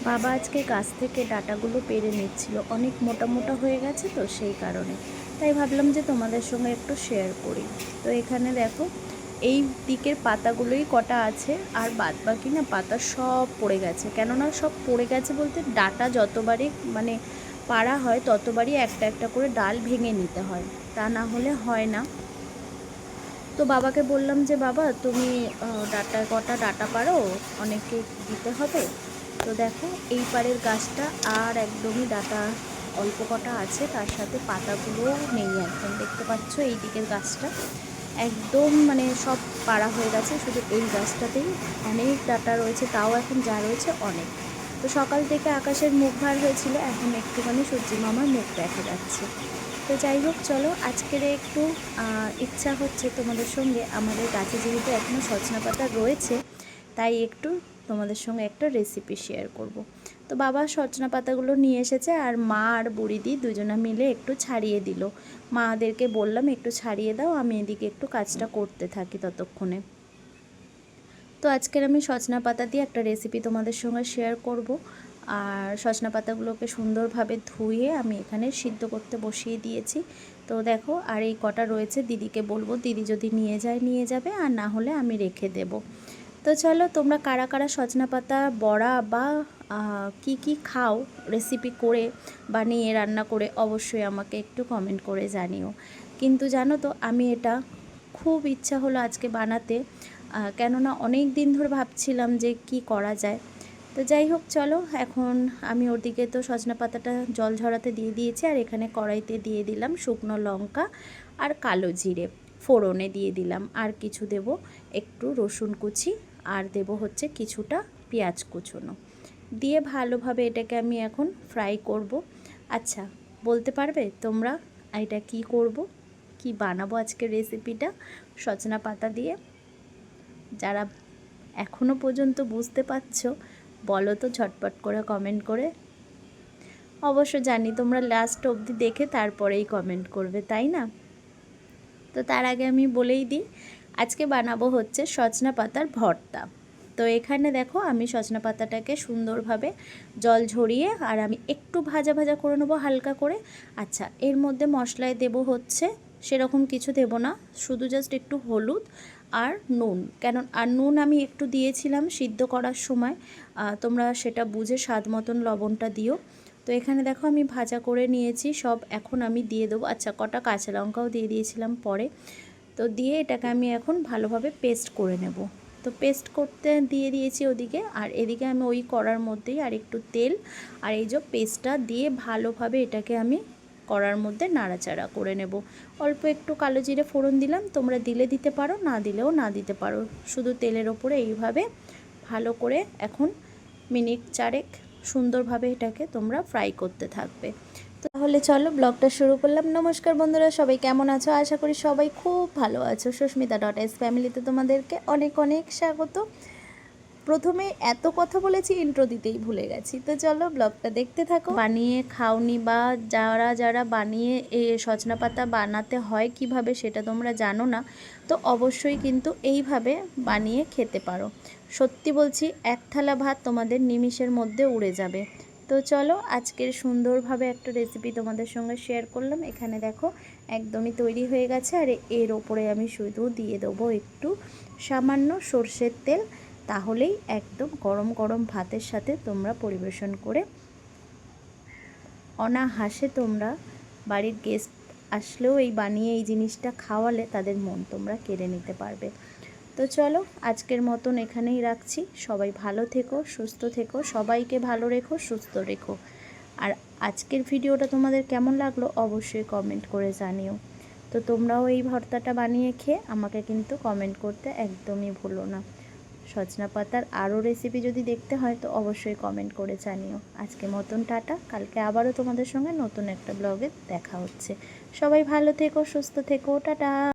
বাবা আজকে গাছ থেকে ডাঁটাগুলো পেড়ে নিচ্ছিল, অনেক মোটা মোটা হয়ে গেছে তো সেই কারণে। তাই ভাবলাম যে তোমাদের সঙ্গে একটু শেয়ার করি। তো এখানে দেখো এই দিকের পাতাগুলোই কটা আছে, আর বাদ বাকি না পাতা সব পড়ে গেছে। কেননা সব পড়ে গেছে বলতে ডাঁটা যতবারই মানে পাড়া হয় ততবারই একটা একটা করে ডাল ভেঙে নিতে হয়, তা না হলে হয় না। তো বাবাকে বললাম যে বাবা তুমি কটা ডাঁটা পারো, অনেককে দিতে হবে। তো দেখো এই পাড়ের গাছটা আর একদমই ডাঁটা অল্প কটা আছে, তার সাথে পাতাগুলোও নেই একদম। দেখতে পাচ্ছ এই দিকের গাছটা একদম মানে সব পাড়া হয়ে গেছে, শুধু এই গাছটাতেই অনেক ডাঁটা রয়েছে, তাও এখন যা রয়েছে অনেক। তো সকাল থেকে আকাশের মুখ ভার হয়েছিল, এখন একটুখানি সূর্যি মামার মুখ দেখা যাচ্ছে। তো যাই হোক, চলো আজকের একটু ইচ্ছা হচ্ছে তোমাদের সঙ্গে, আমাদের গাছে যেহেতু এখনও সজনা পাতা রয়েছে তাই একটু তোমাদের সঙ্গে একটা রেসিপি শেয়ার করব। তো বাবা সজনা পাতাগুলো নিয়ে এসেছে, আর মা আর বুড়িদি দুজনা মিলে একটু ছাড়িয়ে দিল। মাদেরকে বললাম একটু ছাড়িয়ে দাও, আমি এদিকে একটু কাজটা করতে থাকি ততক্ষণে। তো আজকের আমি সজনা পাতা দিয়ে একটা রেসিপি তোমাদের সঙ্গে শেয়ার করব। আর সজনা পাতাগুলোকে সুন্দরভাবে ধুয়ে আমি এখানে সিদ্ধ করতে বসিয়ে দিয়েছি। তো দেখো আর এই কটা রয়েছে, দিদিকে বলবো, দিদি যদি নিয়ে যায় নিয়ে যাবে, আর না হলে আমি রেখে দেব। তো চলো, তোমরা কারা কারা সজনা পাতা বড়া বা কি খাও রেসিপি করে বানিয়ে রান্না করে, অবশ্যই আমাকে একটু কমেন্ট করে জানিও। কিন্তু জানো তো আমি এটা খুব ইচ্ছা হলো আজকে বানাতে, কেননা অনেক দিন ধরে ভাবছিলাম যে কি করা যায়। তো যাই হোক, চলো এখন আমি ওদিকে তো সজনা পাতাটা জল ঝরাতে দিয়ে দিয়েছি, আর এখানে কড়াইতে দিয়ে দিলাম শুকনো লঙ্কা আর কালো জিরে, ফোড়নে দিয়ে দিলাম। আর কিছু দেব, একটু রসুন কুচি, আর দেব হচ্ছে কিছুটা পেঁয়াজ কুচোনো, দিয়ে ভালোভাবে এটাকে আমি এখন ফ্রাই করব। আচ্ছা, বলতে পারবে তোমরা এটা কি করব, কি বানাবো আজকের রেসিপিটা সজনা পাতা দিয়ে? যারা এখনও পর্যন্ত বুঝতে পারছো বলো তো ঝটপট করে কমেন্ট করে। অবশ্য জানি তোমরা লাস্ট অবধি দেখে তারপরেই কমেন্ট করবে, তাই না? তো তার আগে আমি বলেই দিই, আজকে বানাবো হচ্ছে সজনা পাতার ভর্তা। তো এখানে দেখো আমি সজনা পাতাটাকে সুন্দরভাবে জল ঝরিয়ে আর আমি একটু ভাজা ভাজা করে নেবো হালকা করে। আচ্ছা, এর মধ্যে মশলায় দেব হচ্ছে সেরকম কিছু দেব না, শুধু জাস্ট একটু হলুদ আর নুন। আর নুন আমি একটু দিয়েছিলাম সিদ্ধ করার সময়, তোমরা সেটা বুঝে স্বাদ মতন লবণটা দিও। তো এখানে দেখো আমি ভাজা করে নিয়েছি সব, এখন আমি দিয়ে দেবো। আচ্ছা, কটা কাঁচা লঙ্কাও দিয়ে দিয়েছিলাম পরে। তো দিয়ে এটাকে আমি এখন ভালোভাবে পেস্ট করে নেব। তো পেস্ট করতে দিয়ে দিয়েছি ওদিকে, আর এদিকে আমি ওই কড়ার মধ্যেই আর একটু তেল আর এই যে পেস্টটা দিয়ে ভালোভাবে এটাকে আমি কড়ার মধ্যে নাড়াচাড়া করে নেব। অল্প একটু কালো জিরে ফোড়ন দিলাম, তোমরা দিলে দিতে পারো, না দিলেও না দিতে পারো। শুধু তেলের ওপরে এইভাবে ভালো করে এখন মিনিট চারেক সুন্দরভাবে এটাকে তোমরা ফ্রাই করতে থাকবে। তাহলে চলো ব্লগটা শুরু করলাম। নমস্কার বন্ধুরা, সবাই কেমন আছো? আশা করি সবাই খুব ভালো আছো। সুস্মিতা.s ফ্যামিলিতে তোমাদেরকে অনেক অনেক স্বাগত। প্রথমে এত কথা বলেছি, ইন্ট্রো দিতেই ভুলে গেছি। তো চলো ব্লগটা দেখতে থাকো। বানিয়ে খাওনি বা যারা যারা বানিয়ে এই সজনা পাতা বানাতে হয় কিভাবে সেটা তোমরা জানো না, তো অবশ্যই কিন্তু এইভাবে বানিয়ে খেতে পারো। সত্যি বলছি, এক থালা ভাত তোমাদের নিমিষের মধ্যে উড়ে যাবে। তো চলো আজকের সুন্দরভাবে একটা রেসিপি তোমাদের সঙ্গে শেয়ার করলাম। এখানে দেখো একদমই তৈরি হয়ে গেছে, আর এর ওপরে আমি শুধু দিয়ে দেবো একটু সামান্য সর্ষের তেল। তাহলেই একদম গরম গরম ভাতের সাথে তোমরা পরিবেশন করে অনাহাসে তোমরা বাড়ির গেস্ট আসলেও এই বানিয়ে এই জিনিসটা খাওয়ালে তাদের মন তোমরা কেড়ে নিতে পারবে। তো চলো আজকের মতন এখানেই রাখছি। সবাই ভালো থেকো, সুস্থ থেকো, সবাইকে ভালো রেখো, সুস্থ রেখো। আর আজকের ভিডিওটা তোমাদের কেমন লাগলো অবশ্যই কমেন্ট করে জানিও। তো তোমরাও এই ভর্তাটা বানিয়ে খেয়ে আমাকে কিন্তু কমেন্ট করতে একদমই ভুলো না। সজনা পাতার আরও রেসিপি যদি দেখতে হয় তো অবশ্যই কমেন্ট করে জানিও। আজকে মতন টাটা, কালকে আবারও তোমাদের সঙ্গে নতুন একটা ব্লগে দেখা হচ্ছে। সবাই ভালো থেকো, সুস্থ থেকো, টাটা।